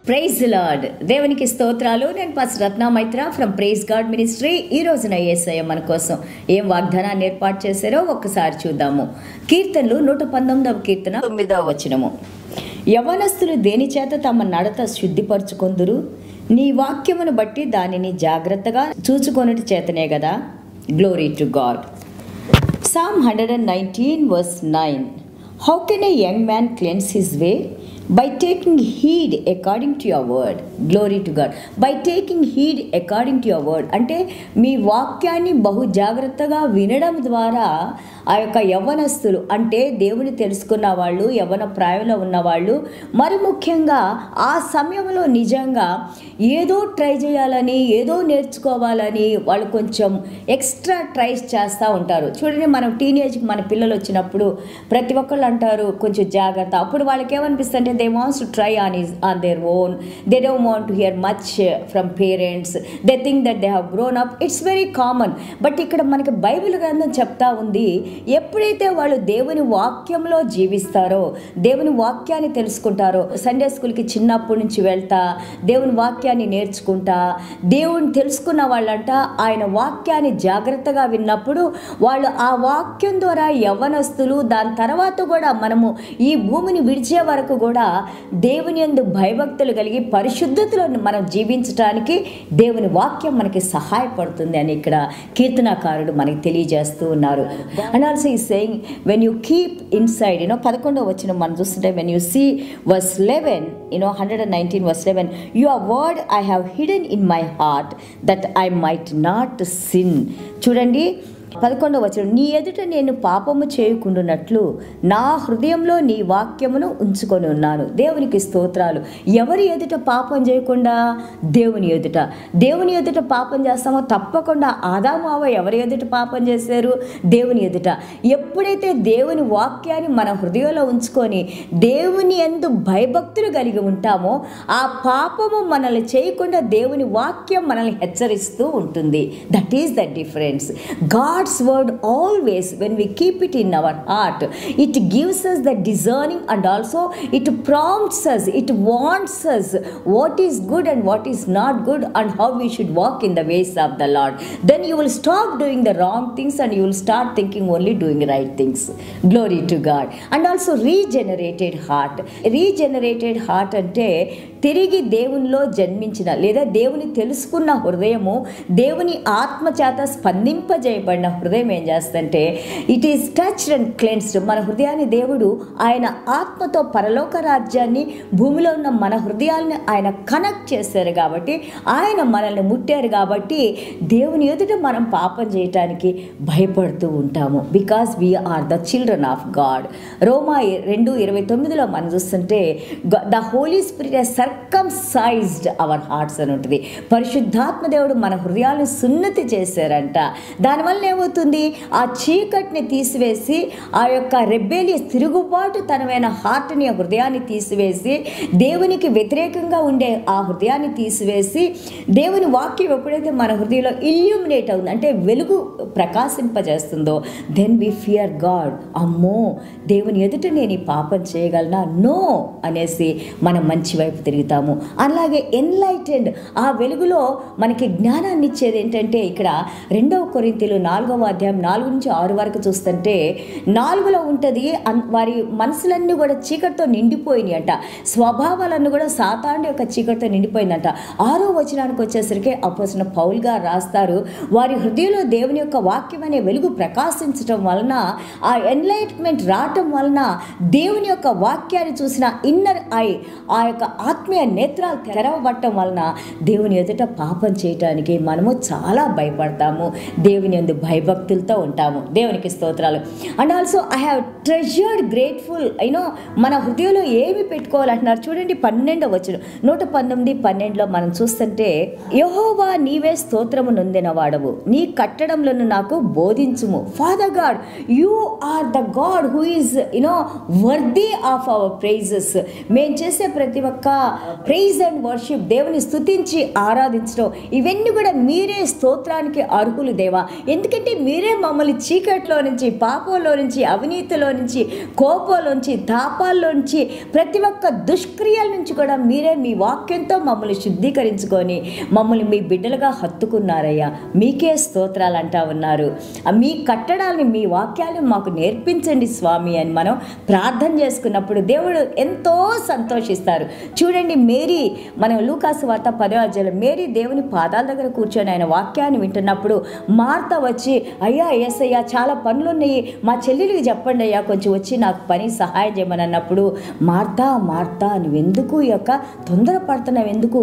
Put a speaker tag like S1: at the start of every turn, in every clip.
S1: Praise lord. దేవునికి స్తోత్రాలు. నేను pastor Ratna Maitra from praise God ministry. ఈ రోజున యేసయ్య మన కోసం ఏం వాగ్దానాన్ని ఏర్పాటు చేశారో ఒక్కసారి చూద్దాము. కీర్తనలు 119వ కీర్తన 9వ వచనము. యవ్వనస్తులు దేని చేత తమ నడత శుద్ధిపరచుకొందురు? నీ వాక్యమును బట్టి దానిని జాగ్రత్తగా చూచుకొనుట చేతనే కదా. Glory to God. Psalm 119 verse 9. How can a young man cleanse his way? By taking heed according to your word. Glory to God. By taking heed according to your word. అంటే మీ వాక్యాన్ని బహు జాగ్రత్తగా వినడం ద్వారా ఆ యొక్క యవ్వనస్తులు అంటే దేవుని తెలుసుకున్న వాళ్ళు, యవ్వన ప్రాయంలో ఉన్నవాళ్ళు, మరి ముఖ్యంగా ఆ సమయంలో నిజంగా ఏదో ట్రై చేయాలని, ఏదో నేర్చుకోవాలని వాళ్ళు కొంచెం ఎక్స్ట్రా ట్రైస్ చేస్తూ ఉంటారు. చూడండి, మనం టీనేజ్కి మన పిల్లలు వచ్చినప్పుడు ప్రతి ఒక్కళ్ళు అంటారు కొంచెం జాగ్రత్త. అప్పుడు వాళ్ళకి ఏమనిపిస్తుంది, they wants to try on their own. They don't want to hear much from parents. They think that they have grown up. It's very common. But ఇక్కడ మనకి బైబిల్ గ్రంథం చెప్తా ఉంది, ఎప్పుడైతే వాళ్ళు దేవుని వాక్యంలో జీవిస్తారో, దేవుని వాక్యాన్ని తెలుసుకుంటారో, సండే స్కూల్కి చిన్నప్పటి నుంచి వెళ్తా దేవుని వాక్యాన్ని నేర్చుకుంటా, దేవుని తెలుసుకున్న వాళ్ళంట ఆయన వాక్యాన్ని జాగ్రత్తగా విన్నప్పుడు వాళ్ళు ఆ వాక్యం ద్వారా యవ్వనస్తులు, దాని తర్వాత కూడా మనము ఈ భూమిని విడిచే వరకు కూడా దేవుని యందు భయభక్తులు కలిగి పరిశుద్ధతలో మనం జీవించడానికి దేవుని వాక్యం మనకి సహాయపడుతుంది అని ఇక్కడ కీర్తనాకారుడు మనకి తెలియజేస్తూ ఉన్నారు. అండ్ ఆల్సో ఈ saying when you keep inside 11వ వచనం మనం చూస్తుంటే, when you see verse 11, 119 verse 11, your word I have hidden in my heart that I might not sin. చూడండి 11వ వచనం, నీ ఎదుట నేను పాపము చేయకుండానట్లు నా హృదయంలో నీ వాక్యమును ఉంచుకొని ఉన్నాను. దేవునికి స్తోత్రాలు. ఎవరి ఎదుట పాపం చేయకుండా? దేవుని ఎదుట. దేవుని ఎదుట పాపం చేస్తామో తప్పకుండా. ఆదాము అవ్వ ఎవరి ఎదుట పాపం చేశారు? దేవుని ఎదుట. ఎప్పుడైతే దేవుని వాక్యాన్ని మన హృదయంలో ఉంచుకొని దేవుని యందు భయభక్తులు కలిగి ఉంటామో ఆ పాపము మనల్ని చేయకుండా దేవుని వాక్యం మనల్ని హెచ్చరిస్తూ ఉంటుంది. That is the difference. God's word always, when we keep it in our heart, it gives us the discerning and also it prompts us, it warns us what is good and what is not good and how we should walk in the ways of the Lord. Then you will stop doing the wrong things and you will start thinking only doing right things. Glory to God. And also regenerated heart. Regenerated heart అంటే తిరిగి దేవునిలో జన్మించిన లేదా దేవుని తెలుసుకున్న హృదయము, దేవుని ఆత్మ చేత స్పందింపజేయబడిన హృదయం ఏం చేస్తుందంటే it is touched and cleansed. మన హృదయాన్ని దేవుడు ఆయన ఆత్మతో పరలోక రాజ్యాన్ని భూమిలో ఉన్న మన హృదయాల్ని ఆయన కనెక్ట్ చేశారు కాబట్టి, ఆయన మనల్ని ముట్టారు కాబట్టి దేవుని ఎదుట మనం పాపం చేయటానికి భయపడుతూ ఉంటాము. Because we're the children of God. రోమా 2:29లో మనం చూస్తుంటే the Holy Spirit has circumcised our hearts అని ఉంటుంది. పరిశుద్ధాత్మ దేవుడు మన హృదయాలను సున్నతి చేశారంట. దానివల్ల ఏమవుతుంది, ఆ చీకటిని తీసివేసి ఆ యొక్క రెబెలియస్ తిరుగుబాటు తనమైన హార్ట్ని, హృదయాన్ని తీసివేసి దేవునికి వ్యతిరేకంగా ఉండే ఆ హృదయాన్ని తీసివేసి దేవుని వాక్యం ఎప్పుడైతే మన హృదయంలో ఇల్యూమినేట్ అవుతుంది అంటే వెలుగు ప్రకాశింపజేస్తుందో, దెన్ వి ఫియర్ గాడ్. అమ్మో, దేవుని ఎదుట నేను ఈ పాపం చేయగలనా? నో అనేసి మనం మంచి వైపు తిరుగుతాము. అలాగే ఎన్లైటెండ్, ఆ వెలుగులో మనకి జ్ఞానాన్ని ఇచ్చేది ఏంటంటే ఇక్కడ 2వ కొరింథీయులు 4వ అధ్యాయం 4 నుంచి 6 వరకు చూస్తుంటే 4లో ఉంటుంది, వారి మనసులన్నీ కూడా చీకటితో నిండిపోయినాయి అంట. స్వభావాలన్నీ కూడా సాతాను యొక్క చీకటితో నిండిపోయిందంట. 6వ వచనానికి వచ్చేసరికి అపోస్తలుడైన పౌలు గారు రాస్తారు, వారి హృదయంలో దేవుని యొక్క వాక్యం అనే వెలుగు ప్రకాశించటం వలన, ఆ ఎన్లైట్మెంట్ రావటం వలన, దేవుని యొక్క వాక్యాన్ని చూసిన ఇన్నర్ ఐ, ఆ యొక్క ఆత్మీయ నేత్రాలు తెరవబట్టడం వలన దేవుని ఎదుట పాపం చేయటానికి మనము చాలా భయపడతాము. దేవుని యందు భయభక్తులతో ఉంటాము. దేవునికి స్తోత్రాలు. And also I have treasured grateful. మన హృదయంలో ఏమి పెట్టుకోవాలంటున్నారు చూడండి. 12వ వచనం 119:12లో మనం చూస్తుంటే, యెహోవా నీవే స్తోత్రము నొందిన వాడవు, నీ కట్టడంలను నాకు బోధించుము. Father God, you are the God who is worthy of our praises. మేము చేసే ప్రతి ఒక్క ప్రైజ్ అండ్ వర్షిప్, దేవుని స్తుతించి ఆరాధించడం, ఇవన్నీ కూడా మీరే స్తోత్రానికి అర్హులు దేవా. ఎందుకంటే ఏంటి మీరే మమ్మల్ని చీకట్లో నుంచి, పాపంలో నుంచి, అవినీతిలో నుంచి, కోపంలోంచి, తాపాల్లోంచి, ప్రతి ఒక్క దుష్క్రియల నుంచి కూడా మీరే మీ వాక్యంతో మమ్మల్ని శుద్ధీకరించుకొని మమ్మల్ని మీ బిడ్డలుగా హత్తుకున్నారయ్యా. మీకే స్తోత్రాలు అంటా ఉన్నారు. మీ కట్టడాలని, మీ వాక్యాలను మాకు నేర్పించండి స్వామి అని మనం ప్రార్థన చేసుకున్నప్పుడు దేవుడు ఎంతో సంతోషిస్తారు. చూడండి, మేరీ, మనం లూకాసు వార్త 10వ అధ్యాయంలో మేరీ దేవుని పాదాల దగ్గర కూర్చొని ఆయన వాక్యాన్ని వింటున్నప్పుడు మార్త వచ్చి, అయ్యా యేసయ్యా చాలా పనులు ఉన్నాయి, మా చెల్లెలికి చెప్పండి అయ్యా, కొంచెం వచ్చి నాకు పని సహాయం చేయమని అన్నప్పుడు, మార్తా మార్తా నువ్వెందుకు ఈ యొక్క తొందరపడుతున్నావు, ఎందుకు,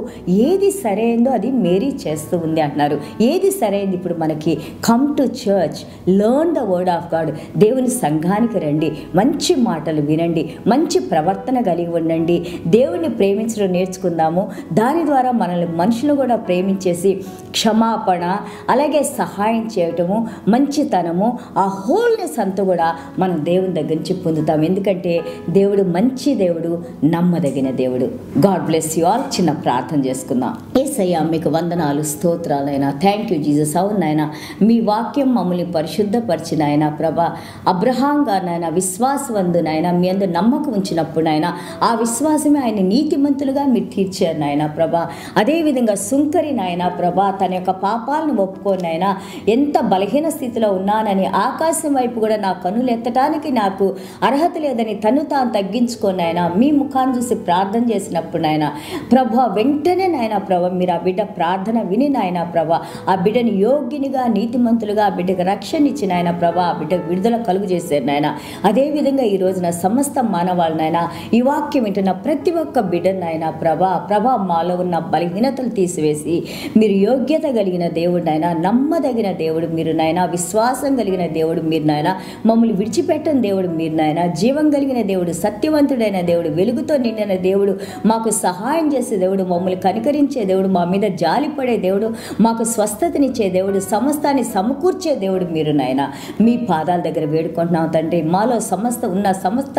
S1: ఏది సరైందో అది మేరీ చేస్తూ ఉంది అంటున్నారు. ఏది సరైంది? ఇప్పుడు మనకి come to church, learn the word of God. దేవుని సంఘానికి రండి, మంచి మాటలు వినండి, మంచి ప్రవర్తన కలిగి ఉండండి, దేవుణ్ణి ప్రేమించడం నేర్చుకుందాము. దాని ద్వారా మనల్ని మనుషులు కూడా ప్రేమించేసి క్షమాపణ, అలాగే సహాయం చేయటము, మంచితనము, ఆ హోల్నెస్ అంతా కూడా మనం దేవుని దగ్గర నుంచి పొందుతాం. ఎందుకంటే దేవుడు మంచి దేవుడు, నమ్మదగిన దేవుడు. God bless you all. చిన్న ప్రార్థన చేసుకుందాం. యేసయ్యా మీకు వందనాలు, స్తోత్రాలైనా. Thank you Jesus. అవునైనా మీ వాక్యం మమ్మల్ని పరిశుద్ధపరిచిన ఆయన ప్రభా, అబ్రహాం గారినైనా విశ్వాసవంతునైనా మీ అందు నమ్మకం ఉంచినప్పుడు నాయన ఆ విశ్వాసమే ఆయన నీతిమంతులుగా మీరు తీర్చారు నాయన ప్రభా. అదేవిధంగా సుంకరి నాయన ప్రభా తన యొక్క పాపాలను ఒప్పుకోనైనా ఎంత బలహీన స్థితిలో ఉన్నానని, ఆకాశం వైపు కూడా నా కన్నులు ఎత్తడానికి నాకు అర్హత లేదని తను తాను తగ్గించుకోనైనా మీ ముఖాన్ని చూసి ప్రార్థన చేసినప్పుడు నాయన ప్రభా, వెంటనే నాయన ప్రభా మీరు ఆ బిడ్డ ప్రార్థన విని నాయన ప్రభా ఆ బిడ్డని యోగ్యునిగా, నీతిమంతులుగా, ఆ బిడ్డకు రక్షణ ఇచ్చిన ఆయన ప్రభా ఆ బిడ్డకు విడుదల కలుగు చేశారు నాయన. అదేవిధంగా ఈ రోజున సమస్త మానవాళ్ళనైనా ఈ వాక్యం వింటున్న ప్రతి ఒక్క బిడ్డనైనా ప్రభా మాలో ఉన్న బలహీనతలు తీసివేసి మీరు యోగ్యత కలిగిన దేవుడు నాయన, నమ్మదగిన దేవుడు మీరు నాయన, విశ్వాసం కలిగిన దేవుడు మీరు నాయన, మమ్మల్ని విడిచిపెట్టని దేవుడు మీరు నాయన, జీవం కలిగిన దేవుడు, సత్యవంతుడైన దేవుడు, వెలుగుతో నిండిన దేవుడు, మాకు సహాయం చేసే దేవుడు, మమ్మల్ని కనికరించే దేవుడు, మా మీద జాలిపడే దేవుడు, మాకు స్వస్థతనిచ్చే దేవుడు, సమస్తాన్ని సమకూర్చే దేవుడు మీరు నాయన. మీ పాదాల దగ్గర వేడుకుంటున్నాం తండ్రి. మాలో ఉన్న సమస్త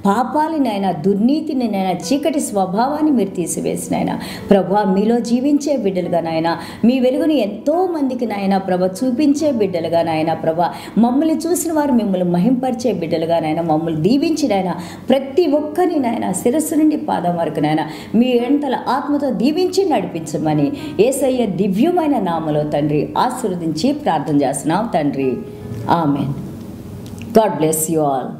S1: పాపాలని నాయన, దుర్నీతిని నాయన, చీకటి స్వభావాన్ని మీరు తీసివేసిన ఆయన ప్రభా, మీలో జీవించే బిడ్డలుగా నాయన, మీ వెలుగుని ఎంతో మందికి నాయన ప్రభ చూపించే బిడ్డలుగా నాయన ప్రభ, మమ్మల్ని చూసిన వారు మిమ్మల్ని మహింపరిచే బిడ్డలుగా నాయన, మమ్మల్ని దీవించిన ఆయన ప్రతి ఒక్కరిని నాయన శిరస్సు నుండి పాదం వరకు నాయన మీ ఎంతల ఆత్మతో దీవించి నడిపించమని యేసయ్య దివ్యమైన నామములో తండ్రి ఆశీర్వదించి ప్రార్థన చేస్తున్నాం తండ్రి. Amen. God bless you all.